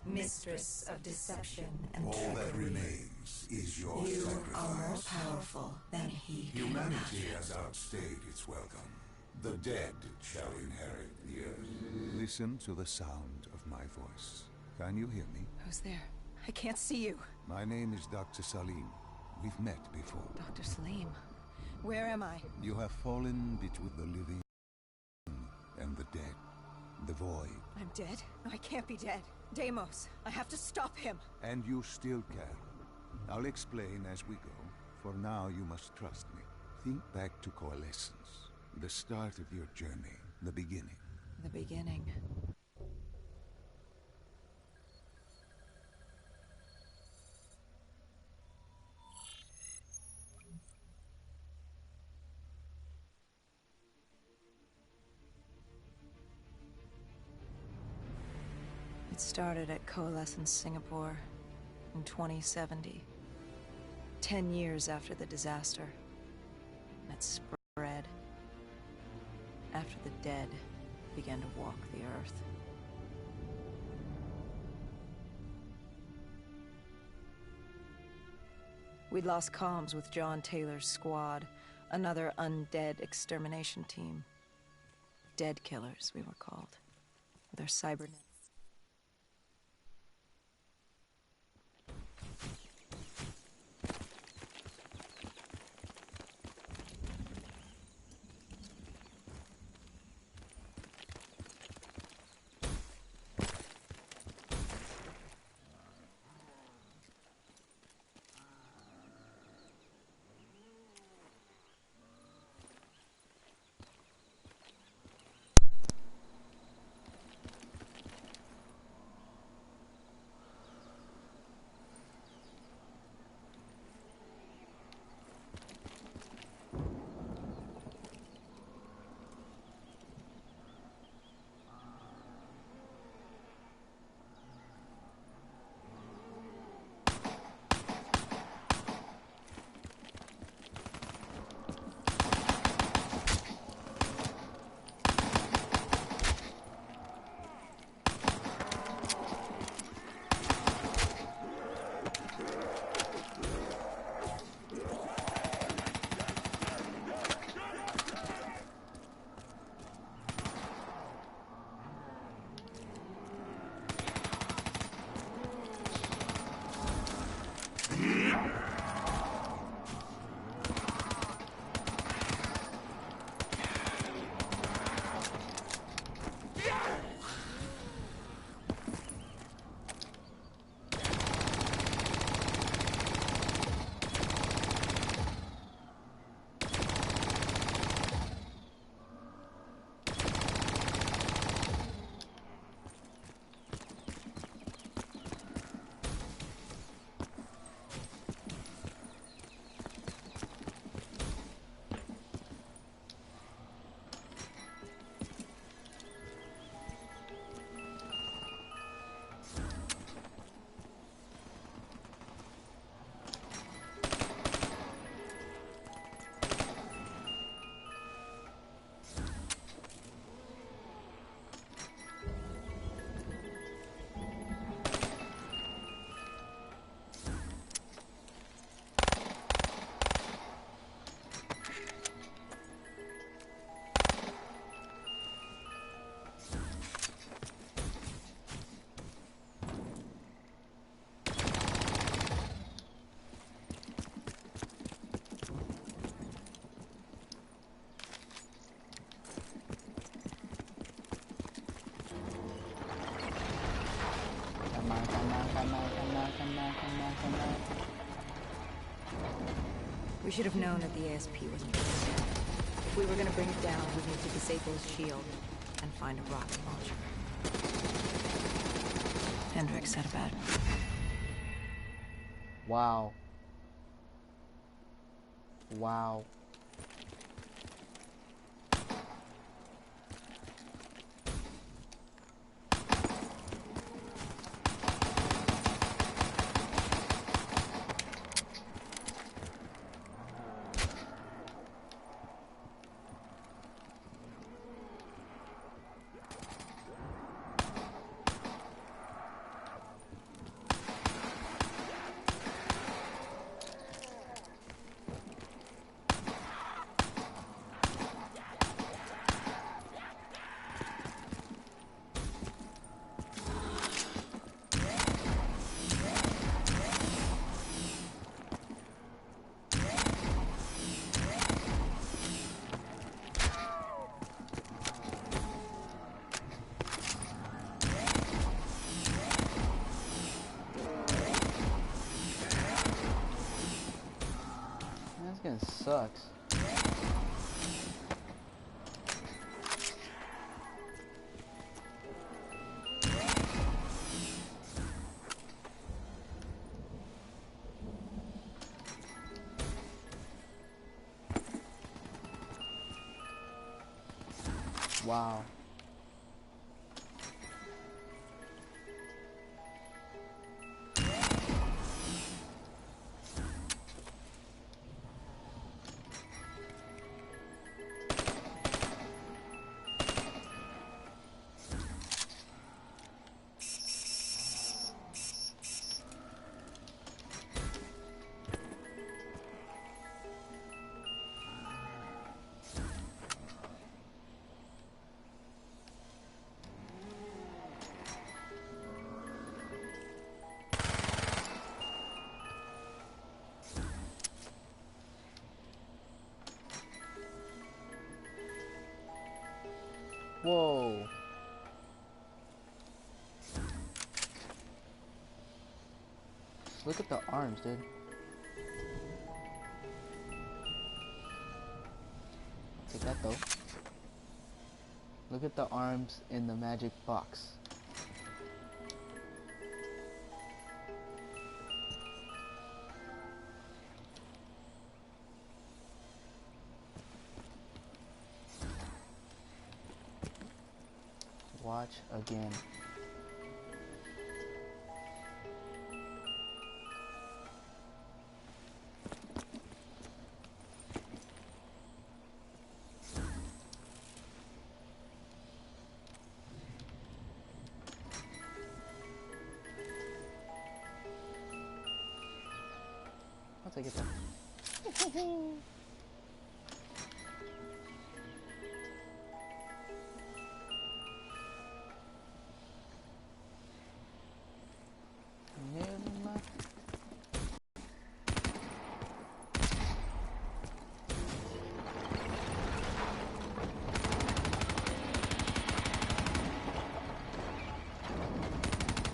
mistress of deception and All trickery. that remains is your You sacrifice. are more powerful than he can Humanity imagine. has outstayed its welcome. The dead shall inherit the earth. Listen to the sound of my voice. Can you hear me? Who's there? I can't see you. My name is Dr. Salim. We've met before. Dr. Salim. Where am I? You have fallen between the living and the dead. The void. I'm dead? No, I can't be dead. Deimos, I have to stop him. And you still can. I'll explain as we go. For now, you must trust me. Think back to Coalescence. The start of your journey. The beginning. The beginning. It started at Coalescence Singapore in 2070. 10 years after the disaster. And it spread. After the dead began to walk the earth. We'd lost comms with John Taylor's squad, another undead extermination team. Dead killers, we were called, with our cybernetics. We should have known that the ASP wasn't good. If we were gonna bring it down, we'd need to disable his shield and find a rocket launcher. Hendricks said about it. Wow. Wow. sucks. Wow. Whoa. Look at the arms, dude. Take that though. Look at the arms in the magic box. Watch again. I'll take it back.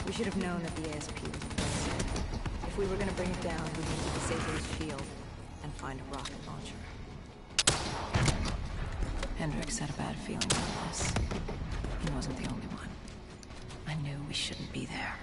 We should have known that the ASP was close. If we were going to bring it down, we needed to disable his shield and find a rocket launcher. Hendricks had a bad feeling about this. He wasn't the only one. I knew we shouldn't be there.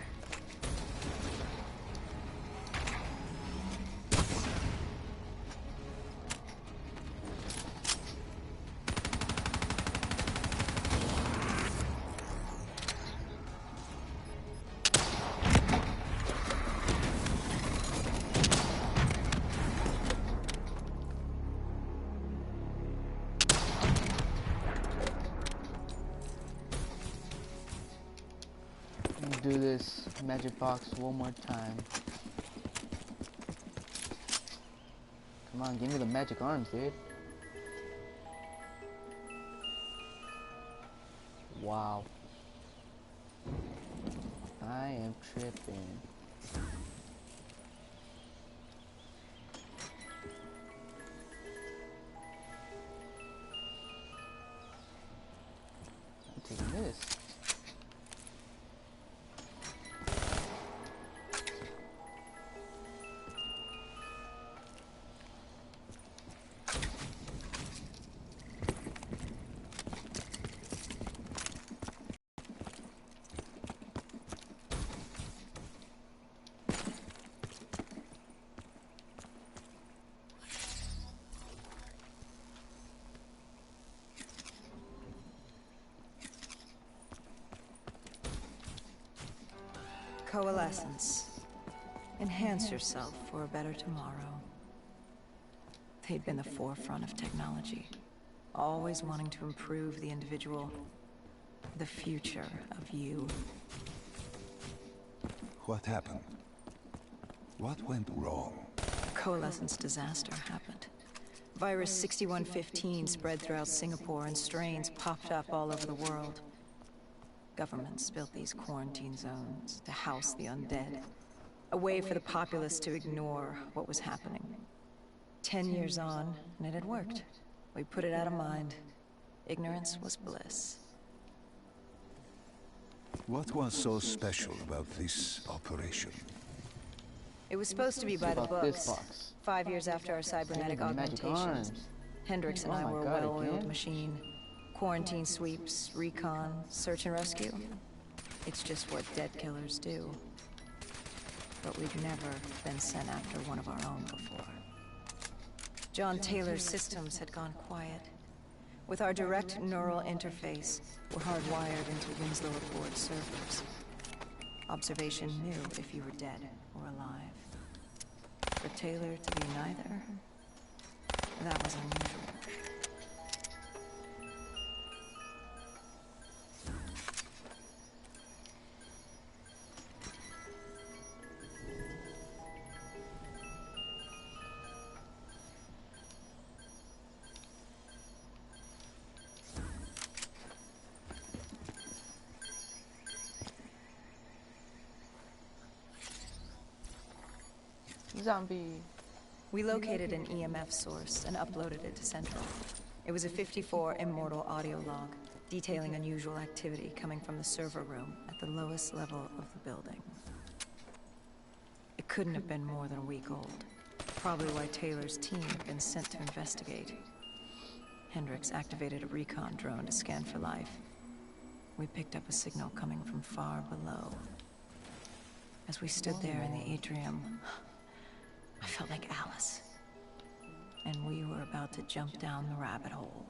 Do this magic box one more time. Come on, give me the magic arms, dude. Wow. I am tripping. I'm taking this. Coalescence. Enhance yourself for a better tomorrow. They'd been the forefront of technology, always wanting to improve the individual, the future of you. What happened? What went wrong? A Coalescence disaster happened. Virus 6115 spread throughout Singapore and strains popped up all over the world. Governments built these quarantine zones to house the undead. A way for the populace to ignore what was happening. 10 years on, and it had worked. We put it out of mind. Ignorance was bliss. What was so special about this operation? It was supposed to be by the Fuck this books. box. 5 years after our cybernetic Even magic augmentations. arms. Hendrix and Oh I my were a God, well-oiled again? machine. Quarantine sweeps, recon, search and rescue. It's just what dead killers do. But we'd never been sent after one of our own before. John Taylor's systems had gone quiet. With our direct neural interface, we're hardwired into Winslow Accord servers. Observation knew if you were dead or alive. For Taylor to be neither, that was unusual. Zombie. We located an EMF source and uploaded it to Central. It was a 54 immortal audio log, detailing unusual activity coming from the server room at the lowest level of the building. It couldn't have been more than a week old. Probably why Taylor's team had been sent to investigate. Hendrix activated a recon drone to scan for life. We picked up a signal coming from far below. As we stood there in the atrium, I felt like Alice. And we were about to jump down the rabbit hole.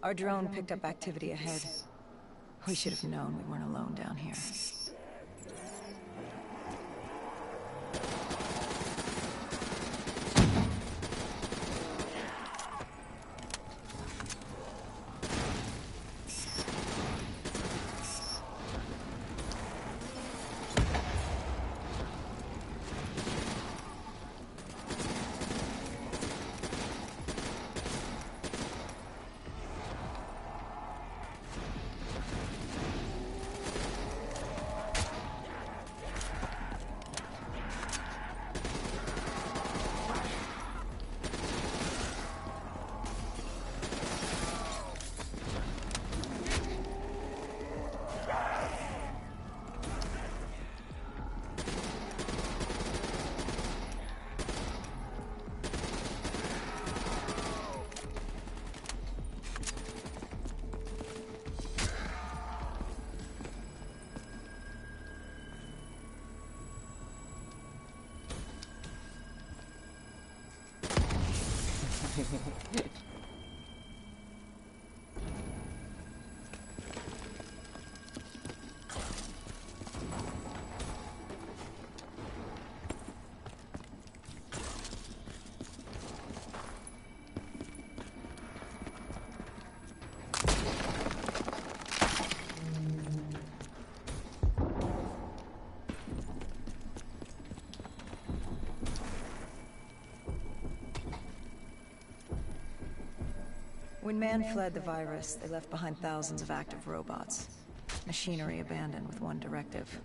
Our drone picked up activity ahead. We should have known we weren't alone down here. When man fled the virus, they left behind thousands of active robots. Machinery abandoned with one directive: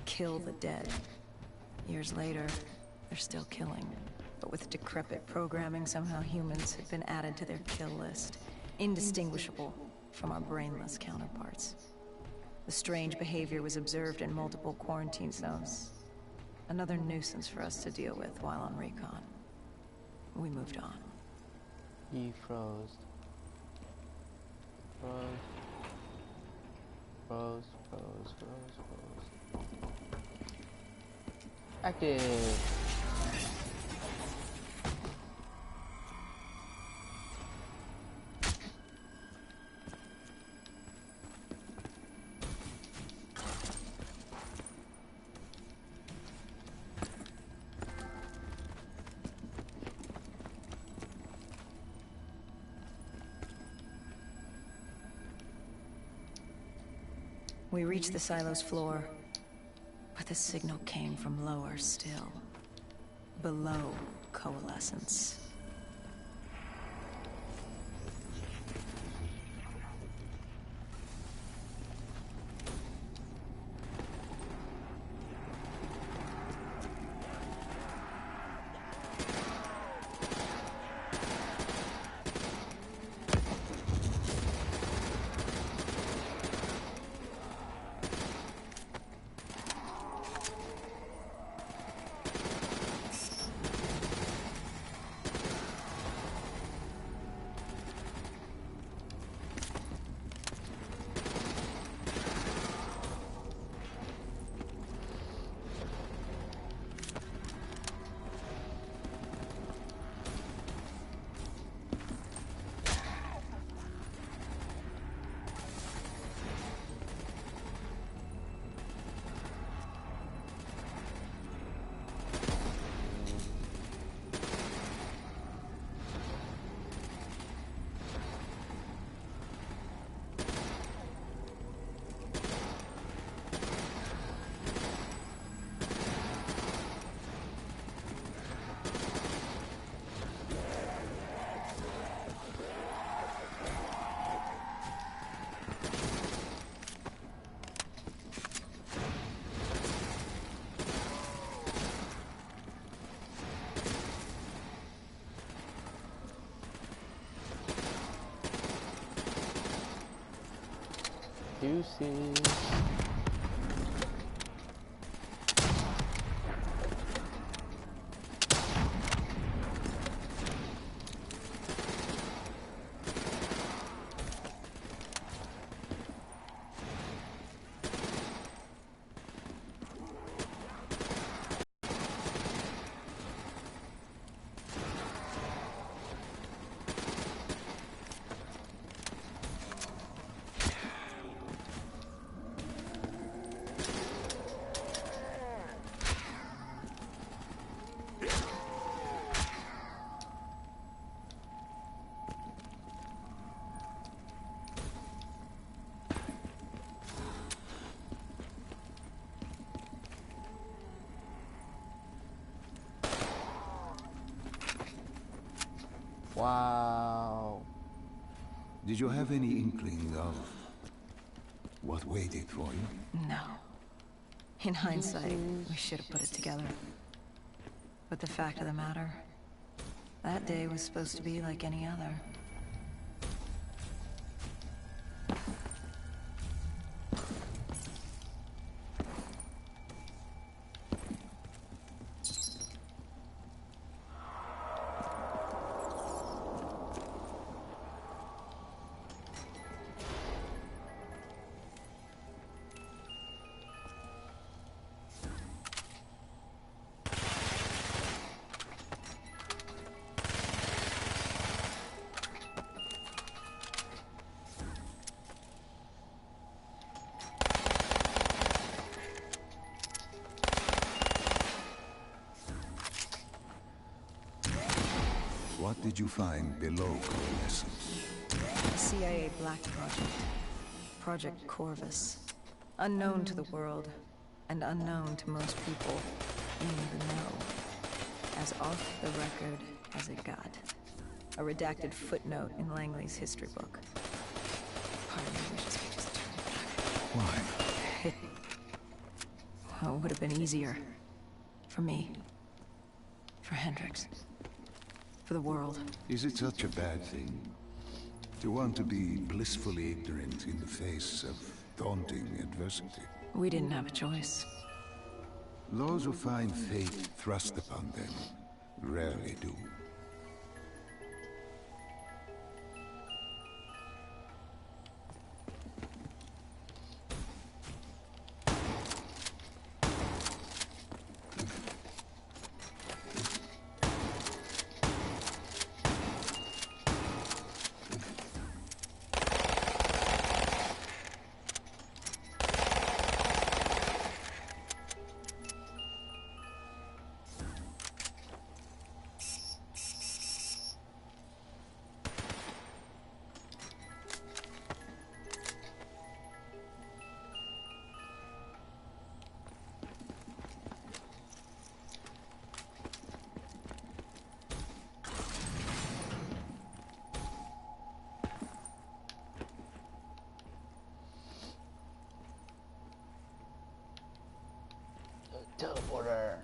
kill the dead. Years later, they're still killing. But with decrepit programming, somehow humans had been added to their kill list, indistinguishable from our brainless counterparts. The strange behavior was observed in multiple quarantine zones. Another nuisance for us to deal with while on recon. We moved on. He froze. Froze. Active. We reached the silo's floor, but the signal came from lower still. Below Coalescence. Deuces. Wow. Did you have any inkling of what waited for you? No. In hindsight, we should have put it together. But the fact of the matter, that day was supposed to be like any other. What did you find below Coalescence? The CIA Black Project. Project Corvus. Unknown to the world, and unknown to most people in the know. As off the record as it got. A redacted footnote in Langley's history book. Part of me wishes we just turned back. Why? It would have been easier. For me. For Hendricks. For the world. Is it such a bad thing? To want to be blissfully ignorant in the face of daunting adversity? We didn't have a choice. Those who find fate thrust upon them rarely do. Teleporter.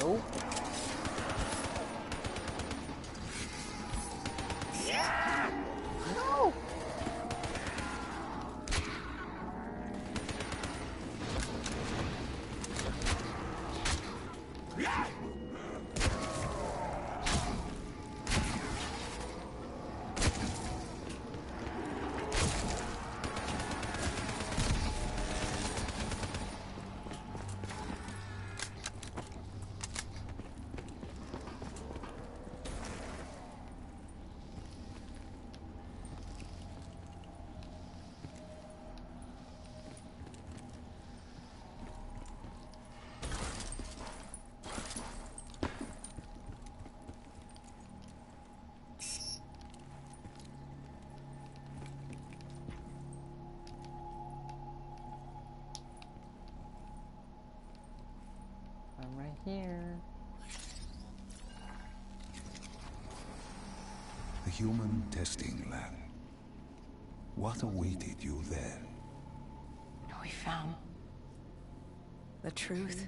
Nope. No. I'm right here. The human testing lab. What awaited you there? We found the truth.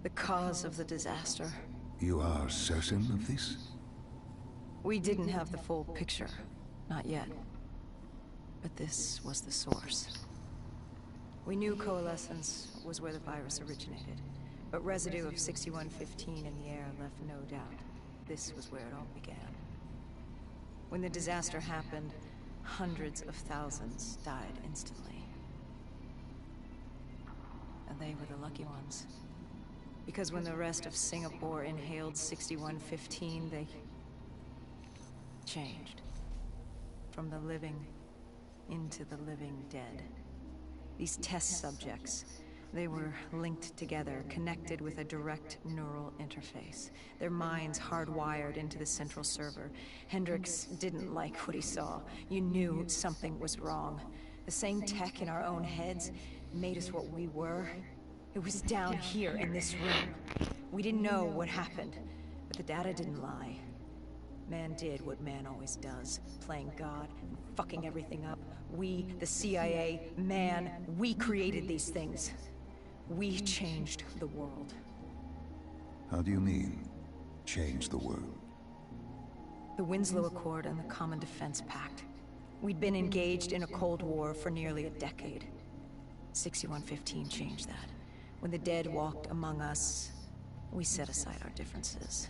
The cause of the disaster. You are certain of this? We didn't have the full picture. Not yet. But this was the source. We knew coalescence was where the virus originated, but residue of 6115 in the air left no doubt. This was where it all began. When the disaster happened, hundreds of thousands died instantly. And they were the lucky ones. Because when the rest of Singapore inhaled 6115, they changed. From the living into the living dead. These test subjects, they were linked together, connected with a direct neural interface. Their minds hardwired into the central server. Hendricks didn't like what he saw. You knew something was wrong. The same tech in our own heads made us what we were. It was down here in this room. We didn't know what happened, but the data didn't lie. Man did what man always does, playing God and fucking everything up. We, the CIA, man, we created these things. We changed the world. How do you mean, change the world? The Winslow Accord and the Common Defense Pact. We'd been engaged in a Cold War for nearly a decade. 6115 changed that. When the dead walked among us, we set aside our differences.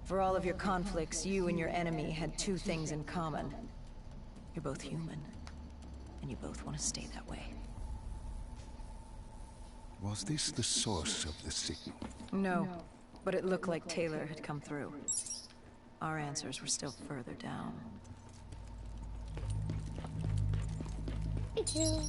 For all of your conflicts, you and your enemy had two things in common. You're both human, and you both want to stay that way. Was this the source of the signal? No, but it looked like Taylor had come through. Our answers were still further down. Thank you.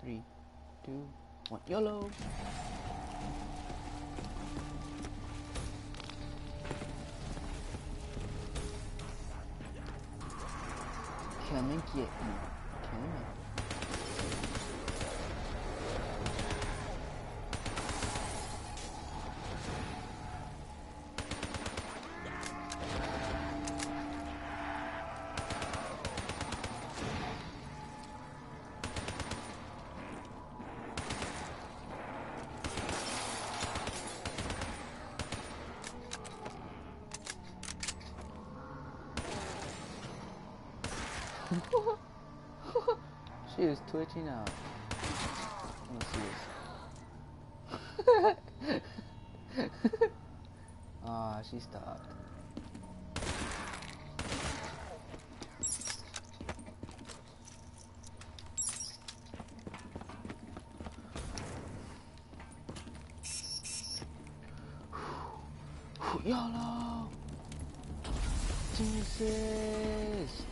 Three, two, one, YOLO! Come and get me. Come on. She is twitching out. Let's see this. Ah, she stopped. YOLO! Jesus!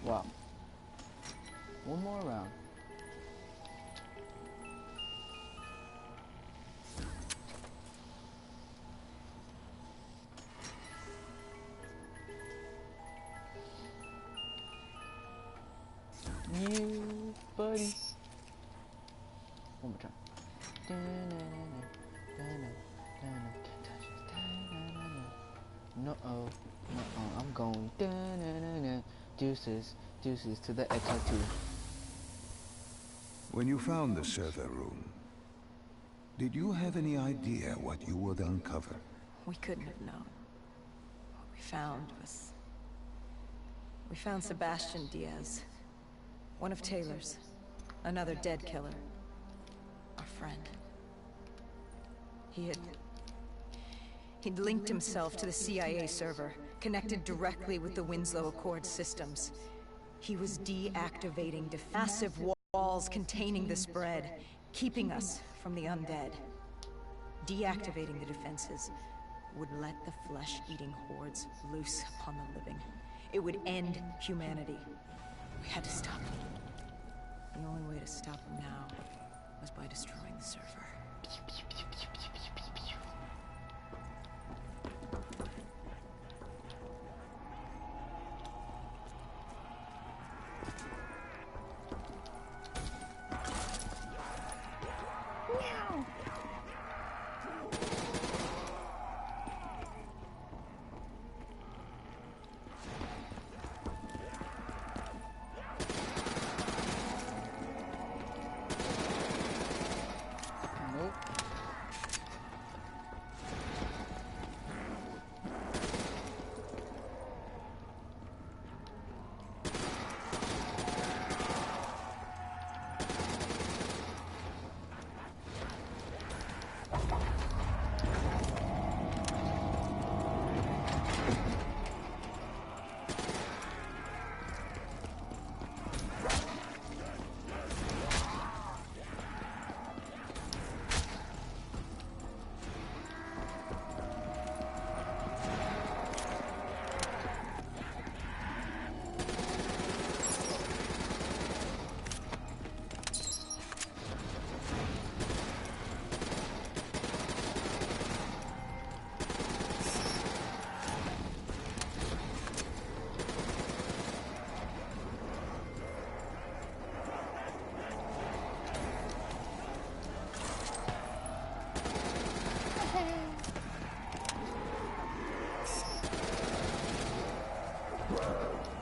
Wow. One more round. You, buddy. One more time. No-oh. No-oh. I'm going. Deuces. Deuces to the XR2. When you found the server room, did you have any idea what you would uncover? We couldn't have known. What we found was... We found Sebastian Diaz. One of Taylor's. Another dead killer. Our friend. He'd linked himself to the CIA server, connected directly with the Winslow Accord systems. He was deactivating massive walls containing the spread, keeping us from the undead. Deactivating the defenses would let the flesh-eating hordes loose upon the living. It would end humanity. We had to stop him. The only way to stop him now was by destroying the server.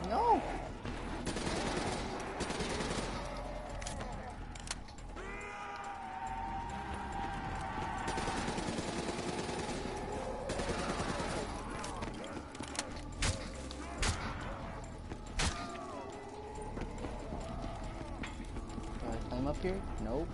No! Do I climb up here? Nope.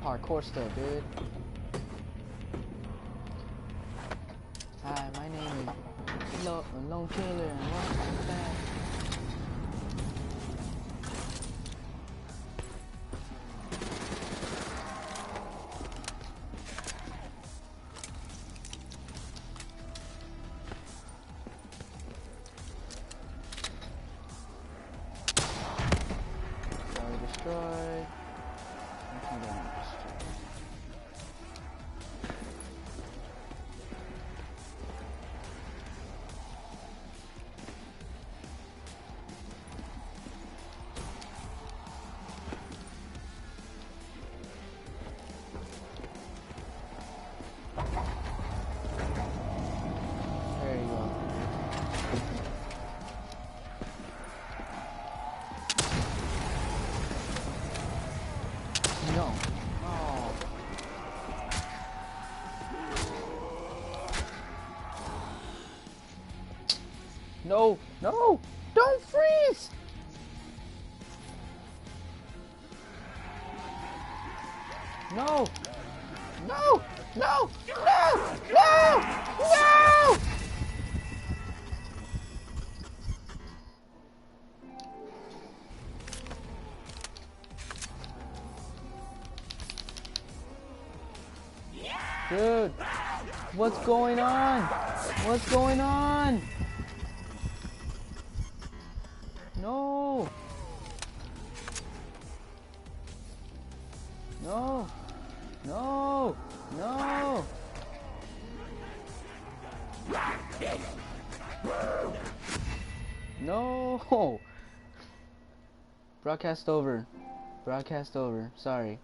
hardcore stuff, dude. Hi, my name is Lone Killer, and welcome back. Destroyed. Okay, then destroyed. There you go. No. Oh. No. No. Don't freeze. No. No. No. No. No. No. Dude, what's going on? What's going on? No. No. No. No. No. Broadcast over. Broadcast over. Sorry.